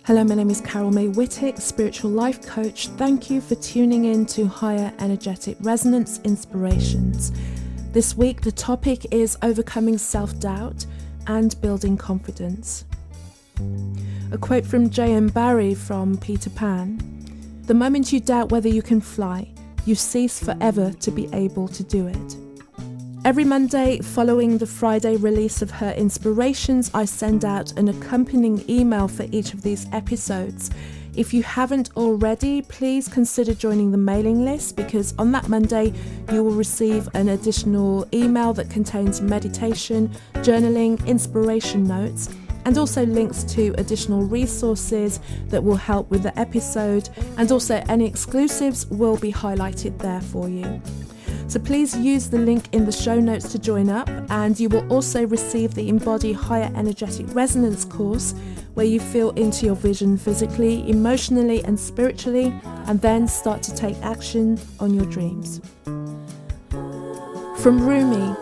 Hello, my name is Carol May Whittick, spiritual life coach. Thank you for tuning in to Higher Energetic Resonance Inspirations. This week, the topic is overcoming self-doubt and building confidence. A quote from Barrie from Peter Pan: "The moment you doubt whether you can fly, you cease forever to be able to do it." Every Monday following the Friday release of her inspirations, I send out an accompanying email for each of these episodes. If you haven't already, please consider joining the mailing list, because on that Monday you will receive an additional email that contains meditation, journaling, inspiration notes, and also links to additional resources that will help with the episode, and also any exclusives will be highlighted there for you. So please use the link in the show notes to join up, and you will also receive the Embody Higher Energetic Resonance course, where you feel into your vision physically, emotionally and spiritually, and then start to take action on your dreams. From Rumi: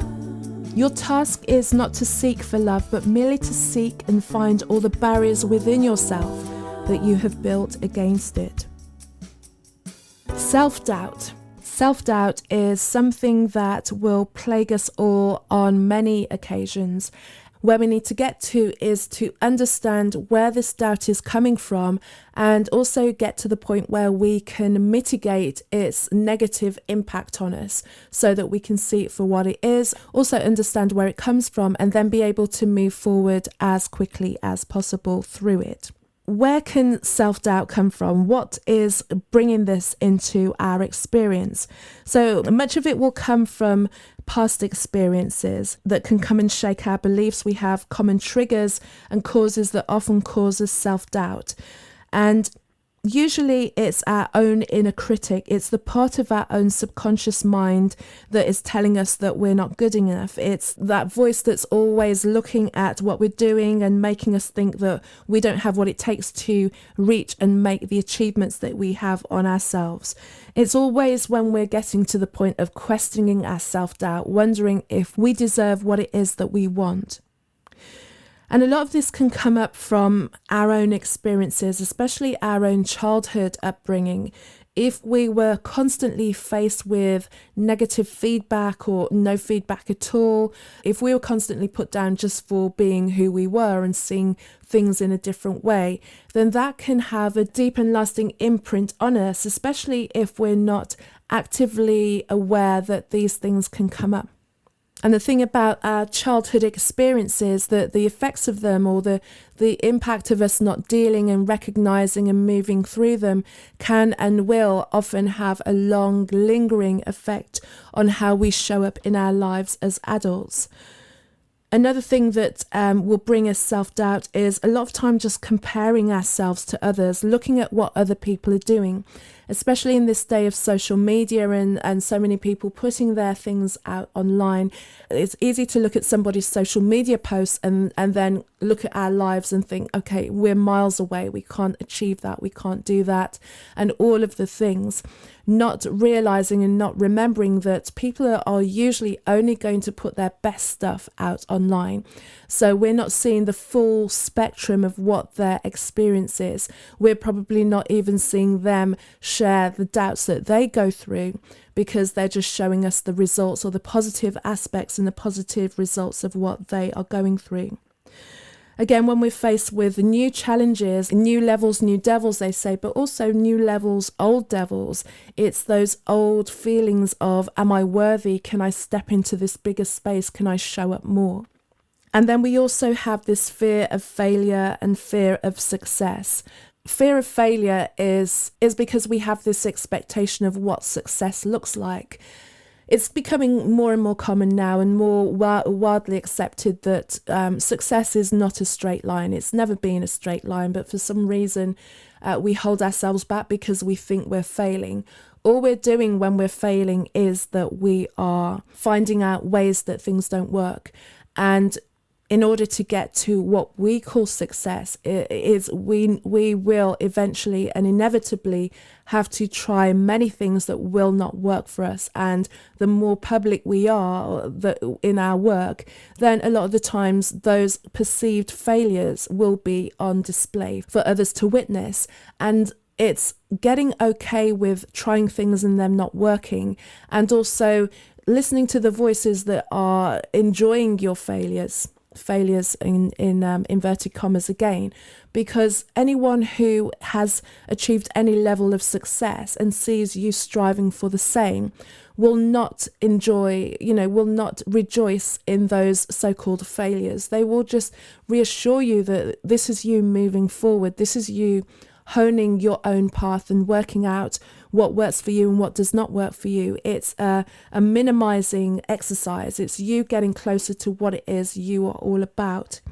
"Your task is not to seek for love, but merely to seek and find all the barriers within yourself that you have built against it." Self-doubt. Self-doubt is something that will plague us all on many occasions. Where we need to get to is to understand where this doubt is coming from, and also get to the point where we can mitigate its negative impact on us so that we can see it for what it is, also understand where it comes from, and then be able to move forward as quickly as possible through it. Where can self-doubt come from? What is bringing this into our experience? So much of it will come from past experiences that can come and shake our beliefs. We have common triggers and causes that often cause us self-doubt. And usually it's our own inner critic. It's the part of our own subconscious mind that is telling us that we're not good enough. It's that voice that's always looking at what we're doing and making us think that we don't have what it takes to reach and make the achievements that we have on ourselves. It's always when we're getting to the point of questioning our self-doubt, wondering if we deserve what it is that we want. And a lot of this can come up from our own experiences, especially our own childhood upbringing. If we were constantly faced with negative feedback or no feedback at all, if we were constantly put down just for being who we were and seeing things in a different way, then that can have a deep and lasting imprint on us, especially if we're not actively aware that these things can come up. And the thing about our childhood experiences, that the effects of them, or the impact of us not dealing and recognizing and moving through them, can and will often have a long, lingering effect on how we show up in our lives as adults. Another thing that will bring us self-doubt is a lot of time just comparing ourselves to others, looking at what other people are doing, especially in this day of social media and so many people putting their things out online. It's easy to look at somebody's social media posts and then look at our lives and think, okay, we're miles away, we can't achieve that, we can't do that, and all of the things, not realizing and not remembering that people are usually only going to put their best stuff out online. So we're not seeing the full spectrum of what their experience is. We're probably not even seeing them share the doubts that they go through, because they're just showing us the results or the positive aspects and the positive results of what they are going through. Again, when we're faced with new challenges, new levels, new devils, they say, but also new levels, old devils, it's those old feelings of, am I worthy? Can I step into this bigger space? Can I show up more? And then we also have this fear of failure and fear of success. Fear of failure is because we have this expectation of what success looks like. It's becoming more and more common now and more widely accepted that success is not a straight line. It's never been a straight line, but for some reason we hold ourselves back because we think we're failing. All we're doing when we're failing is that we are finding out ways that things don't work. And in order to get to what we call success, is we will eventually and inevitably have to try many things that will not work for us. And the more public we are in our work, then a lot of the times those perceived failures will be on display for others to witness. And it's getting okay with trying things and them not working, and also listening to the voices that are enjoying your failures in inverted commas again, because anyone who has achieved any level of success and sees you striving for the same will not enjoy, will not rejoice in those so-called failures. They will just reassure you that this is you moving forward. This is you honing your own path and working out what works for you and what does not work for you. It's a minimizing exercise. It's you getting closer to what it is you are all about.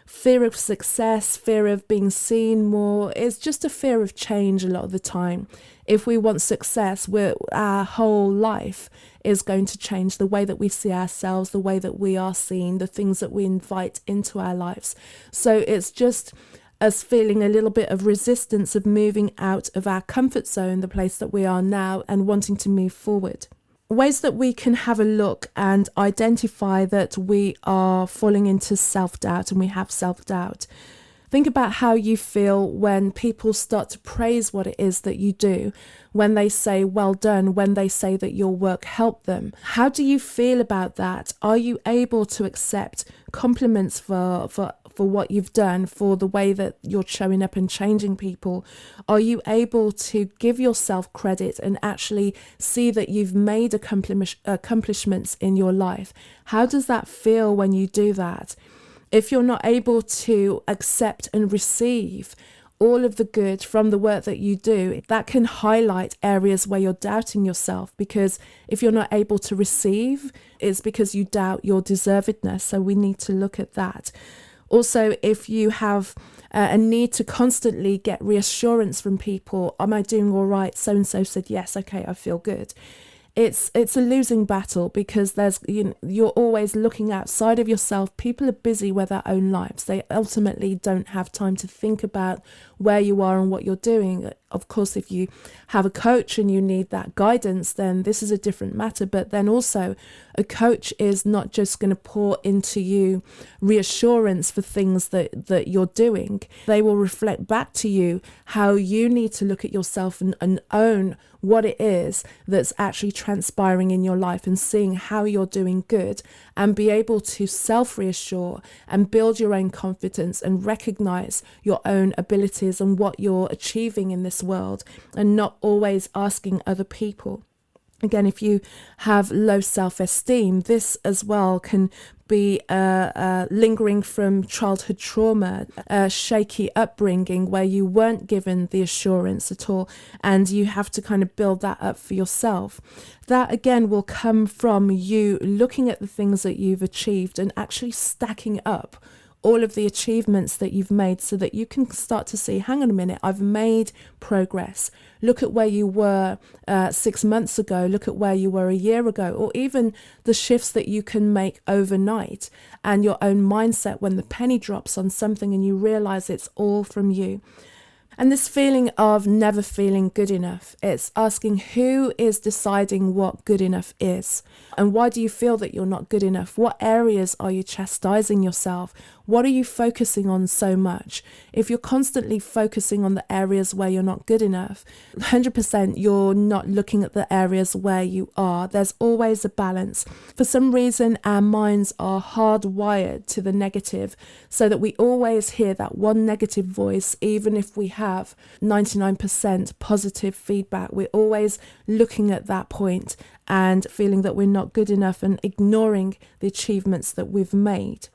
Fear of success, fear of being seen more, it's just a fear of change a lot of the time. If we want success, our whole life is going to change. The way that we see ourselves, the way that we are seen, the things that we invite into our lives. So it's just us feeling a little bit of resistance of moving out of our comfort zone, the place that we are now, and wanting to move forward. Ways that we can have a look and identify that we are falling into self-doubt and we have self-doubt. Think about how you feel when people start to praise what it is that you do, when they say well done, when they say that your work helped them. How do you feel about that? Are you able to accept compliments for what you've done, for the way that you're showing up and changing people? Are you able to give yourself credit and actually see that you've made accomplishments in your life? How does that feel when you do that? If you're not able to accept and receive all of the good from the work that you do, that can highlight areas where you're doubting yourself, because if you're not able to receive, it's because you doubt your deservedness. So we need to look at that. Also, if you have a need to constantly get reassurance from people, am I doing all right? So-and-so said yes, okay, I feel good. It's a losing battle, because you're always looking outside of yourself. People are busy with their own lives. They ultimately don't have time to think about where you are and what you're doing. Of course, if you have a coach and you need that guidance, then this is a different matter. But then also, a coach is not just going to pour into you reassurance for things that you're doing. They will reflect back to you how you need to look at yourself and own what it is that's actually transpiring in your life, and seeing how you're doing good, and be able to self-reassure and build your own confidence and recognize your own abilities and what you're achieving in this world, and not always asking other people. Again, if you have low self-esteem, this as well can be lingering from childhood trauma, a shaky upbringing where you weren't given the assurance at all, and you have to kind of build that up for yourself. That again will come from you looking at the things that you've achieved and actually stacking up all of the achievements that you've made, so that you can start to see, hang on a minute, I've made progress. Look at where you were 6 months ago, look at where you were a year ago, or even the shifts that you can make overnight, and your own mindset when the penny drops on something and you realize it's all from you. And this feeling of never feeling good enough, it's asking, who is deciding what good enough is? And why do you feel that you're not good enough? What areas are you chastising yourself? What are you focusing on so much? If you're constantly focusing on the areas where you're not good enough, 100% you're not looking at the areas where you are. There's always a balance. For some reason, our minds are hardwired to the negative, so that we always hear that one negative voice, even if we have 99% positive feedback. We're always looking at that point and feeling that we're not good enough and ignoring the achievements that we've made.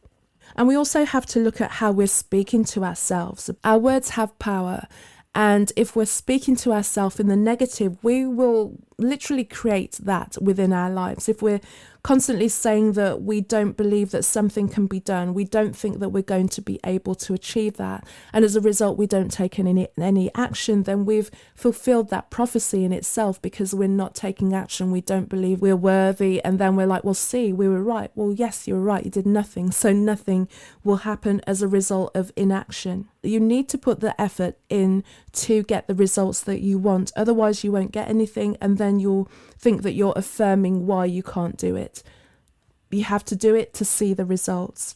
And we also have to look at how we're speaking to ourselves. Our words have power. And if we're speaking to ourselves in the negative, we will literally create that within our lives. If we're constantly saying that we don't believe that something can be done. We don't think that we're going to be able to achieve that. And as a result, we don't take any action. Then we've fulfilled that prophecy in itself, because we're not taking action. We don't believe we're worthy. And then we're like, well, see, we were right. Well, yes, you were right. You did nothing. So nothing will happen as a result of inaction. You need to put the effort in to get the results that you want. Otherwise, you won't get anything. And then you'll think that you're affirming why you can't do it. You have to do it to see the results.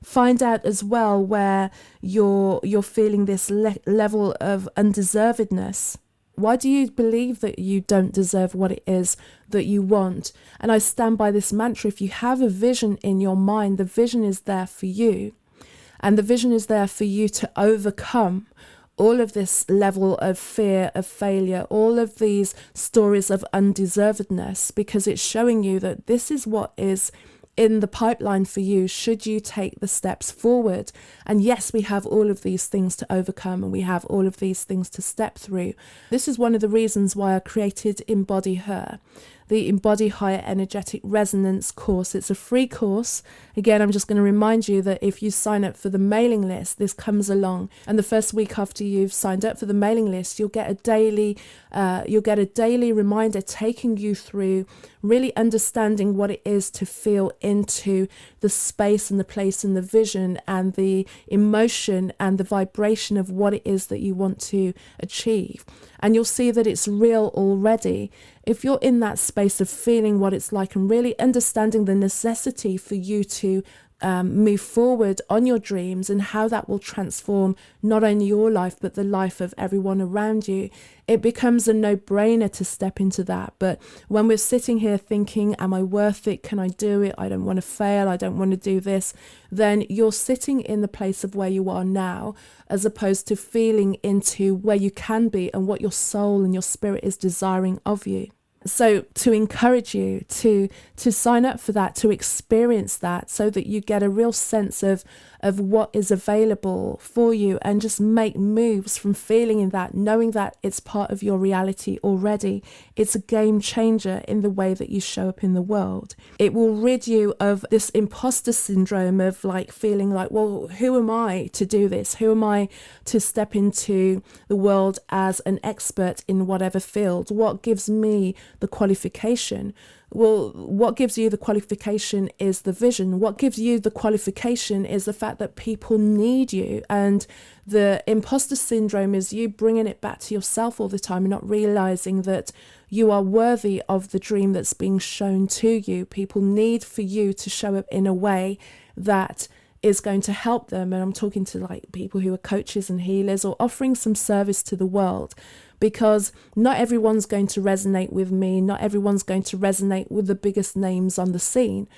Find out as well where you're feeling this level of undeservedness. Why do you believe that you don't deserve what it is that you want? And I stand by this mantra. If you have a vision in your mind, the vision is there for you. And the vision is there for you to overcome all of this level of fear of failure, all of these stories of undeservedness, because it's showing you that this is what is in the pipeline for you should you take the steps forward. And yes, we have all of these things to overcome, and we have all of these things to step through. This is one of the reasons why I created Embody Her, the Embody Higher Energetic Resonance course. It's a free course. Again, I'm just going to remind you that if you sign up for the mailing list, this comes along, and the first week after you've signed up for the mailing list, you'll get a daily reminder taking you through really understanding what it is to feel into the space and the place and the vision and the emotion and the vibration of what it is that you want to achieve. And you'll see that it's real already. If you're in that space of feeling what it's like and really understanding the necessity for you to move forward on your dreams and how that will transform not only your life but the life of everyone around you, it becomes a no-brainer to step into that. But when we're sitting here thinking, am I worth it? Can I do it? I don't want to fail. I don't want to do this. Then you're sitting in the place of where you are now, as opposed to feeling into where you can be and what your soul and your spirit is desiring of you. So to encourage you to sign up for that, to experience that, so that you get a real sense of what is available for you, and just make moves from feeling in that, knowing that it's part of your reality already. It's a game changer in the way that you show up in the world. It will rid you of this imposter syndrome of like feeling like, well, who am I to do this? Who am I to step into the world as an expert in whatever field? What gives me the qualification? Well, what gives you the qualification is the vision. What gives you the qualification is the fact that people need you. And the imposter syndrome is you bringing it back to yourself all the time and not realizing that you are worthy of the dream that's being shown to you. People need for you to show up in a way that is going to help them. And I'm talking to like people who are coaches and healers, or offering some service to the world. Because not everyone's going to resonate with me. Not everyone's going to resonate with the biggest names on the scene.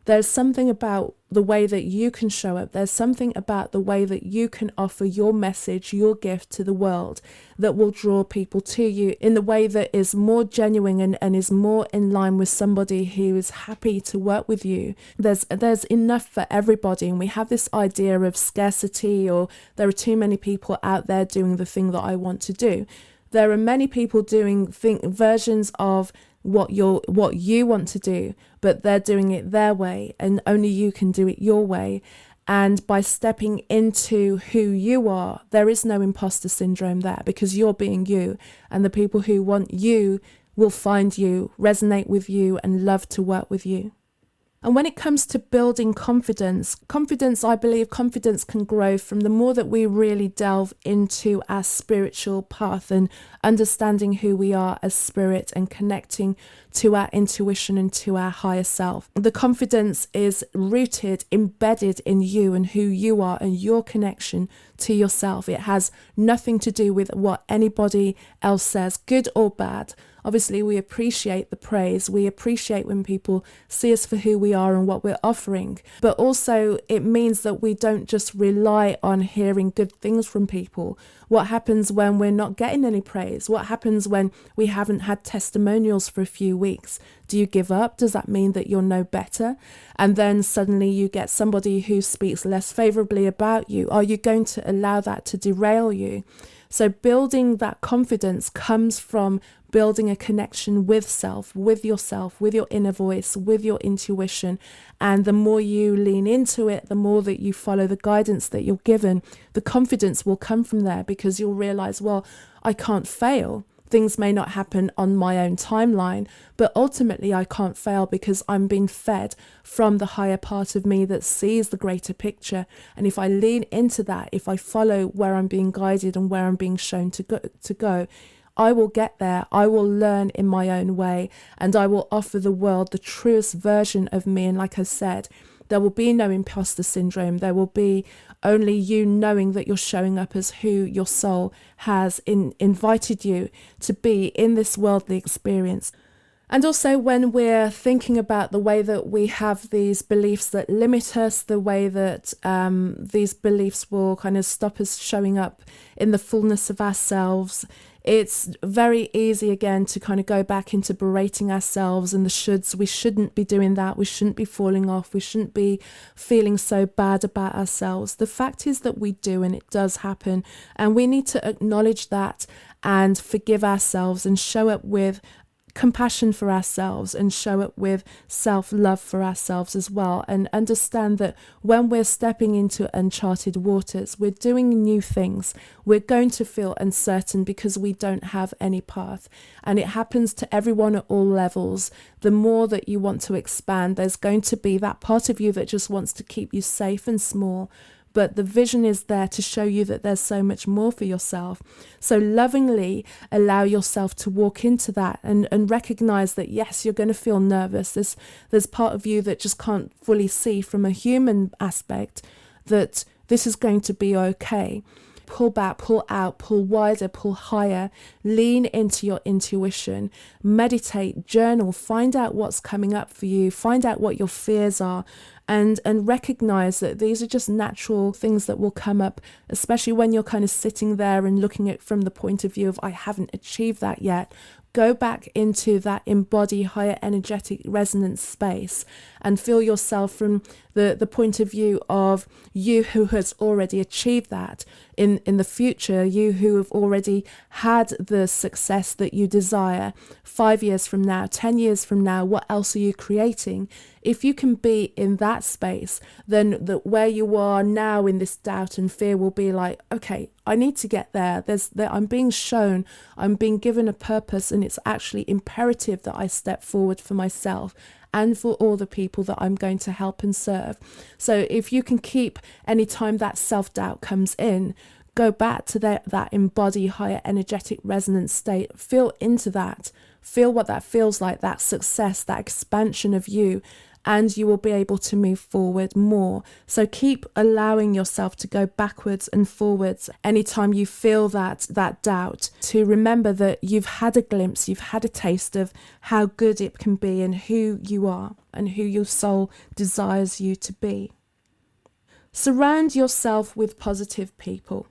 There's something about the way that you can show up. There's something about the way that you can offer your message, your gift to the world, that will draw people to you in the way that is more genuine and is more in line with somebody who is happy to work with you. There's enough for everybody. And we have this idea of scarcity, or there are too many people out there doing the thing that I want to do. There are many people doing versions of what you want to do, but they're doing it their way, and only you can do it your way. And by stepping into who you are, there is no imposter syndrome there, because you're being you, and the people who want you will find you, resonate with you, and love to work with you. And when it comes to building confidence, I believe confidence can grow from the more that we really delve into our spiritual path and understanding who we are as spirit and connecting to our intuition and to our higher self. The confidence is rooted, embedded in you and who you are and your connection to yourself. It has nothing to do with what anybody else says, good or bad. Obviously, we appreciate the praise. We appreciate when people see us for who we are and what we're offering. But also, it means that we don't just rely on hearing good things from people. What happens when we're not getting any praise? What happens when we haven't had testimonials for a few weeks? Do you give up? Does that mean that you're no better? And then suddenly you get somebody who speaks less favorably about you. Are you going to allow that to derail you? So building that confidence comes from building a connection with self, with yourself, with your inner voice, with your intuition. And the more you lean into it, the more that you follow the guidance that you're given, the confidence will come from there, because you'll realize, well, I can't fail. Things may not happen on my own timeline, but ultimately I can't fail because I'm being fed from the higher part of me that sees the greater picture. And if I lean into that, if I follow where I'm being guided and where I'm being shown to go, I will get there. I will learn in my own way, and I will offer the world the truest version of me. And like I said, there will be no imposter syndrome. There will be only you knowing that you're showing up as who your soul has invited you to be in this worldly experience. And also when we're thinking about the way that we have these beliefs that limit us, the way that these beliefs will kind of stop us showing up in the fullness of ourselves, it's very easy again to kind of go back into berating ourselves and the shoulds. We shouldn't be doing that. We shouldn't be falling off. We shouldn't be feeling so bad about ourselves. The fact is that we do, and it does happen. And we need to acknowledge that and forgive ourselves and show up with compassion for ourselves and show up with self-love for ourselves as well, and understand that when we're stepping into uncharted waters, we're doing new things. We're going to feel uncertain because we don't have any path, and it happens to everyone at all levels. The more that you want to expand, there's going to be that part of you that just wants to keep you safe and small. But the vision is there to show you that there's so much more for yourself. So lovingly allow yourself to walk into that and recognize that, yes, you're going to feel nervous. There's part of you that just can't fully see from a human aspect that this is going to be okay. Pull back, pull out, pull wider, pull higher, lean into your intuition, meditate, journal, find out what's coming up for you, find out what your fears are, and recognize that these are just natural things that will come up, especially when you're kind of sitting there and looking at it from the point of view of, I haven't achieved that yet. Go back into that embodied higher energetic resonance space and feel yourself from the point of view of you who has already achieved that in the future, you who have already had the success that you desire. 5 years from now, 10 years from now, what else are you creating? If you can be in that space, then where you are now in this doubt and fear will be like, okay, I need to get there. I'm being shown, I'm being given a purpose, and it's actually imperative that I step forward for myself and for all the people that I'm going to help and serve. So if you can keep, anytime that self-doubt comes in, go back to that embodied higher energetic resonance state, feel into that, feel what that feels like, that success, that expansion of you, and you will be able to move forward more. So keep allowing yourself to go backwards and forwards anytime you feel that doubt, to remember that you've had a glimpse, you've had a taste of how good it can be and who you are and who your soul desires you to be. Surround yourself with positive people.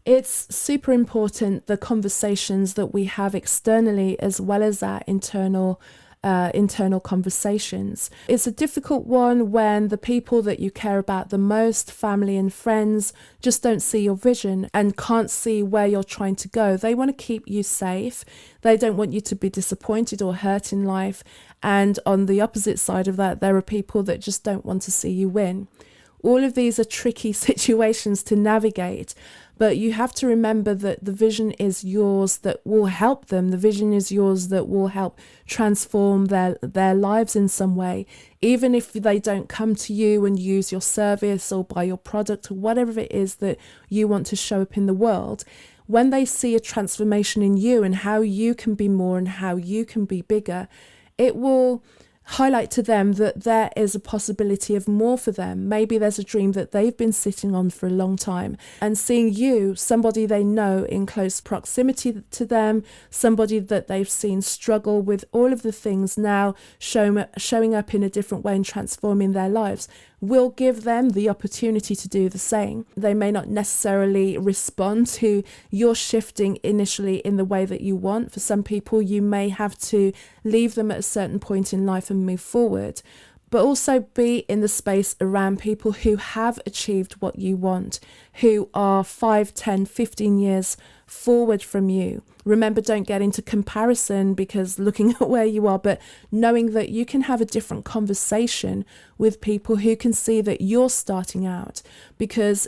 It's super important, the conversations that we have externally as well as our internal conversations. It's a difficult one when the people that you care about the most, family and friends, just don't see your vision and can't see where you're trying to go. They want to keep you safe. They don't want you to be disappointed or hurt in life. And on the opposite side of that, there are people that just don't want to see you win. All of these are tricky situations to navigate, but you have to remember that the vision is yours that will help them. The vision is yours that will help transform their lives in some way. Even if they don't come to you and use your service or buy your product or whatever it is that you want to show up in the world, when they see a transformation in you and how you can be more and how you can be bigger, it will highlight to them that there is a possibility of more for them. Maybe there's a dream that they've been sitting on for a long time, and seeing you, somebody they know in close proximity to them, somebody that they've seen struggle with all of the things, now showing up in a different way and transforming their lives, will give them the opportunity to do the same. They may not necessarily respond to your shifting initially in the way that you want. For some people, you may have to leave them at a certain point in life and move forward. But also be in the space around people who have achieved what you want, who are 5, 10, 15 years forward from you. Remember, don't get into comparison because looking at where you are, but knowing that you can have a different conversation with people who can see that you're starting out. Because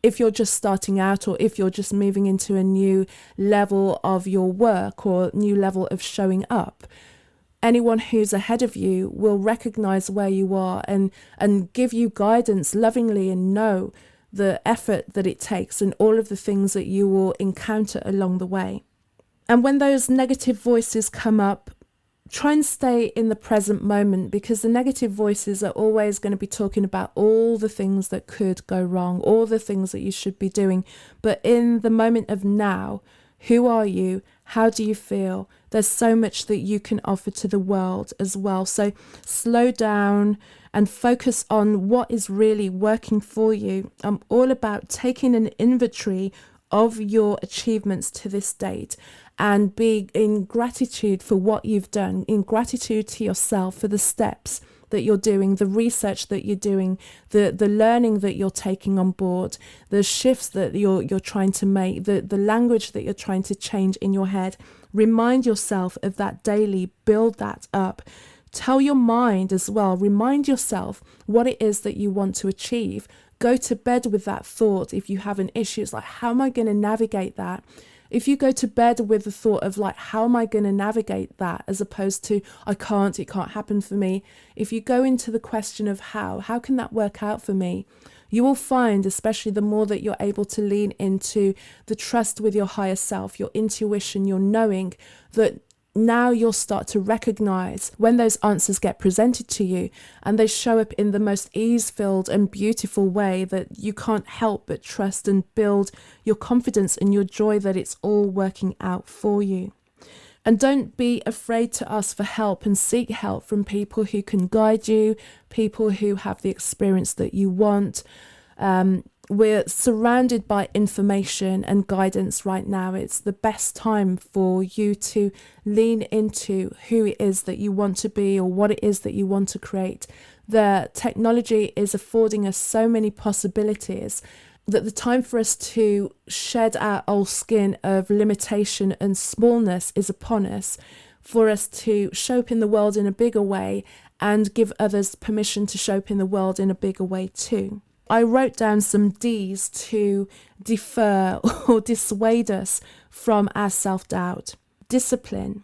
if you're just starting out, or if you're just moving into a new level of your work or new level of showing up, anyone who's ahead of you will recognize where you are and give you guidance lovingly, and know the effort that it takes and all of the things that you will encounter along the way. And when those negative voices come up, try and stay in the present moment, because the negative voices are always going to be talking about all the things that could go wrong, all the things that you should be doing. But in the moment of now, who are you? How do you feel? There's so much that you can offer to the world as well. So slow down and focus on what is really working for you. I'm all about taking an inventory of your achievements to this date and be in gratitude for what you've done, in gratitude to yourself for the steps that you're doing, the research that you're doing, the learning that you're taking on board, the shifts that you're trying to make, the language that you're trying to change in your head. Remind yourself of that daily, build that up. Tell your mind as well, remind yourself what it is that you want to achieve. Go to bed with that thought if you have an issue. It's like, how am I going to navigate that? If you go to bed with the thought of like, how am I going to navigate that, as opposed to, it can't happen for me. If you go into the question of how can that work out for me? You will find, especially the more that you're able to lean into the trust with your higher self, your intuition, your knowing, that now you'll start to recognize when those answers get presented to you and they show up in the most ease-filled and beautiful way, that you can't help but trust and build your confidence and your joy that it's all working out for you. And don't be afraid to ask for help and seek help from people who can guide you, people who have the experience that you want. We're surrounded by information and guidance right now. It's the best time for you to lean into who it is that you want to be or what it is that you want to create. The technology is affording us so many possibilities that the time for us to shed our old skin of limitation and smallness is upon us, for us to show up in the world in a bigger way and give others permission to show up in the world in a bigger way too. I wrote down some D's to defer or dissuade us from our self-doubt. Discipline.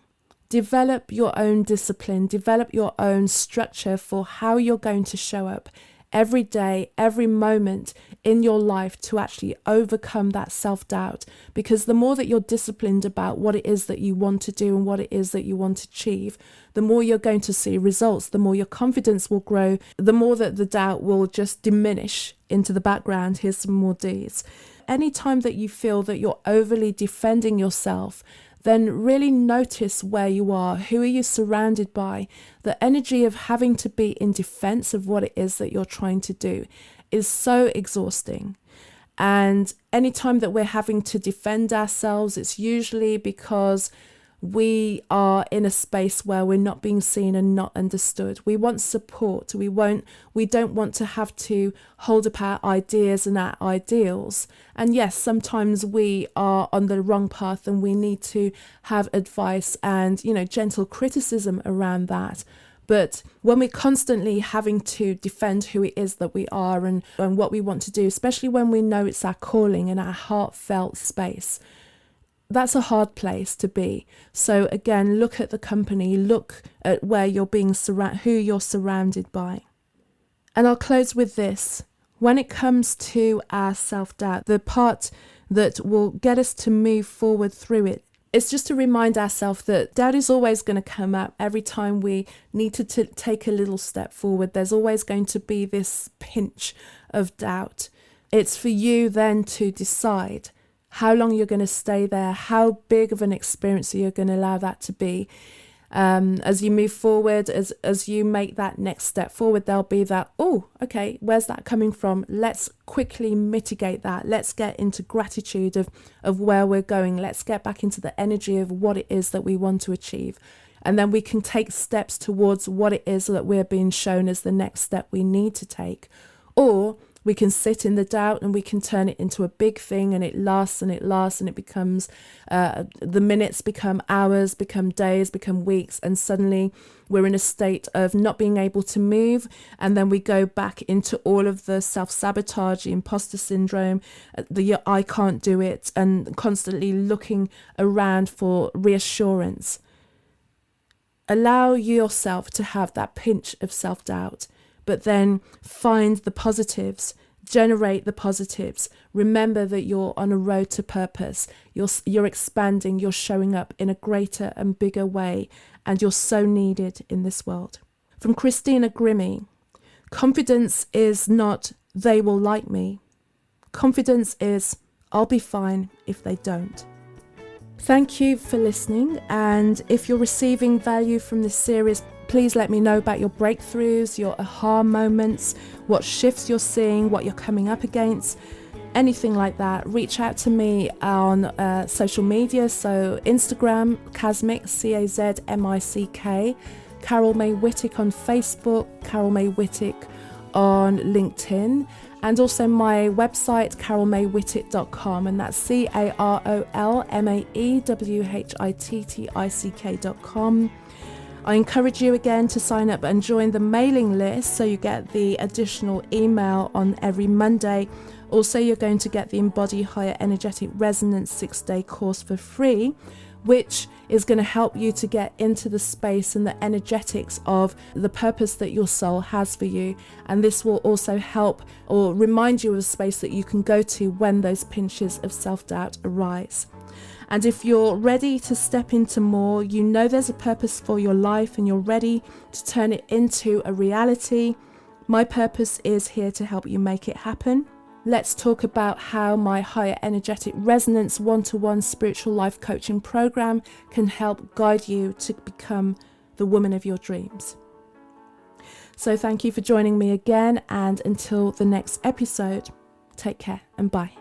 Develop your own discipline. Develop your own structure for how you're going to show up every day, every moment in your life to actually overcome that self-doubt. Because the more that you're disciplined about what it is that you want to do and what it is that you want to achieve, the more you're going to see results, the more your confidence will grow, the more that the doubt will just diminish into the background. Here's some more D's. Anytime that you feel that you're overly defending yourself, then really notice where you are. Who are you surrounded by? The energy of having to be in defense of what it is that you're trying to do is so exhausting. And anytime that we're having to defend ourselves, it's usually because we are in a space where we're not being seen and not understood. We want support. We don't want to have to hold up our ideas and our ideals. And yes, sometimes we are on the wrong path and we need to have advice and, gentle criticism around that. But when we're constantly having to defend who it is that we are and what we want to do, especially when we know it's our calling and our heartfelt space, that's a hard place to be. So again, look at the company, look at where you're being who you're surrounded by. And I'll close with this. When it comes to our self-doubt, the part that will get us to move forward through it, it's just to remind ourselves that doubt is always going to come up every time we need to take a little step forward. There's always going to be this pinch of doubt. It's for you then to decide how long you're going to stay there, how big of an experience you're going to allow that to be. As you move forward, as you make that next step forward, there'll be that, oh, okay, where's that coming from? Let's quickly mitigate that. Let's get into gratitude of where we're going. Let's get back into the energy of what it is that we want to achieve. And then we can take steps towards what it is that we're being shown as the next step we need to take. Or we can sit in the doubt and we can turn it into a big thing, and it lasts and it lasts, and it becomes, the minutes become hours, become days, become weeks, and suddenly we're in a state of not being able to move. And then we go back into all of the self-sabotage, the imposter syndrome, the I can't do it, and constantly looking around for reassurance. Allow yourself to have that pinch of self-doubt, but then find the positives, generate the positives. Remember that you're on a road to purpose. You're expanding, you're showing up in a greater and bigger way, and you're so needed in this world. From Christina Grimmie, confidence is not, they will like me. Confidence is, I'll be fine if they don't. Thank you for listening, and if you're receiving value from this series, please let me know about your breakthroughs, your aha moments, what shifts you're seeing, what you're coming up against, anything like that. Reach out to me on social media, so Instagram, Casmic, Cazmick, Carol May Whittick on Facebook, Carol May Whittick on LinkedIn, and also my website, carolmaywhittick.com, and that's carolmaywhittick.com. I encourage you again to sign up and join the mailing list so you get the additional email on every Monday. Also, you're going to get the Embody Higher Energetic Resonance 6-day course for free, which is going to help you to get into the space and the energetics of the purpose that your soul has for you. And this will also help or remind you of a space that you can go to when those pinches of self-doubt arise. And if you're ready to step into more, you know there's a purpose for your life and you're ready to turn it into a reality, my purpose is here to help you make it happen. Let's talk about how my Higher Energetic Resonance one-to-one spiritual life coaching program can help guide you to become the woman of your dreams. So thank you for joining me again, and until the next episode, take care and bye.